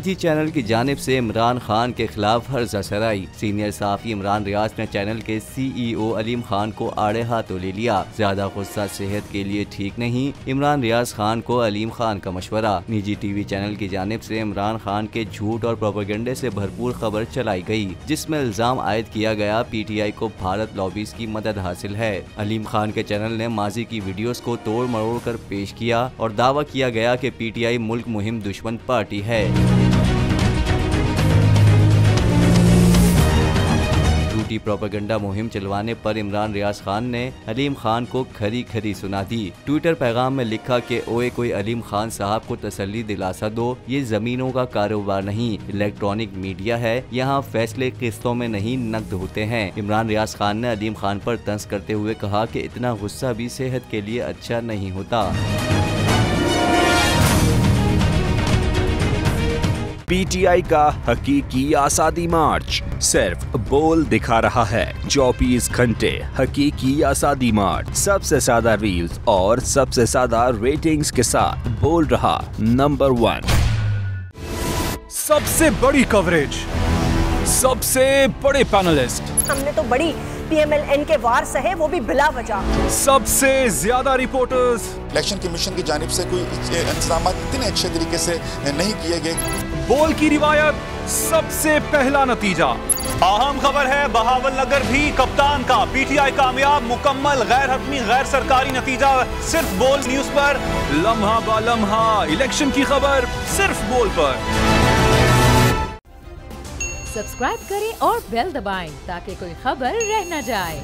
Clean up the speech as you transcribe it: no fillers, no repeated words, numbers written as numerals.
BBC channel की जानिब से इमरान खान के खिलाफ हर्जा सराई। सीनियर सहाफ़ी इमरान रियाज ने चैनल के CEO अलीम खान को आड़े हाथों ले लिया। ज्यादा गुस्सा सेहत के लिए ठीक नहीं, इमरान रियाज खान को अलीम खान का मशवरा। निजी टीवी चैनल की जानिब से इमरान खान के झूठ और प्रोपेगेंडे से भरपूर खबर चलाई गई, जिसमें इल्जाम आयद किया गया PTI को भारत लॉबीज की मदद हासिल है। अलीम खान के चैनल ने माजी की वीडियोस को तोड़ मरोड़ कर पेश किया और दावा किया गया कि PTI मुल्क मुहिम दुश्मन पार्टी है। झूठी प्रोपेगेंडा मुहिम चलवाने पर इमरान रियाज खान ने अलीम खान को खरी खरी सुना दी। ट्विटर पैगाम में लिखा कि ओए कोई अलीम खान साहब को तसल्ली दिलासा दो, ये जमीनों का कारोबार नहीं, इलेक्ट्रॉनिक मीडिया है, यहाँ फैसले किस्तों में नहीं नकद होते हैं। इमरान रियाज खान ने अलीम खान पर तंज करते हुए कहा कि इतना गुस्सा भी सेहत के लिए अच्छा नहीं होता। PTI का हकीकी आज़ादी मार्च सिर्फ बोल दिखा रहा है। 24 घंटे हकीकी आज़ादी मार्च, सबसे ज्यादा रील्स और सबसे ज्यादा रेटिंग्स के साथ बोल रहा नंबर 1। सबसे बड़ी कवरेज, सबसे बड़े पैनलिस्ट, हमने तो बड़ी PMLN के वार सहे, वो भी बिला वजह। सबसे ज्यादा रिपोर्टर्स। इलेक्शन कमीशन की जानिब से कोई इंतजाम इतने अच्छे तरीके से नहीं किए गए। बोल की रिवायत, सबसे पहला नतीजा। अहम खबर है बहावल नगर भी कप्तान का, PTI कामयाब, मुकम्मल गैर हतमी गैर सरकारी नतीजा सिर्फ बोल न्यूज पर। लम्हा बा लम्हा इलेक्शन की खबर सिर्फ बोल पर। सब्सक्राइब करें और बेल दबाएं ताकि कोई खबर रह न जाए।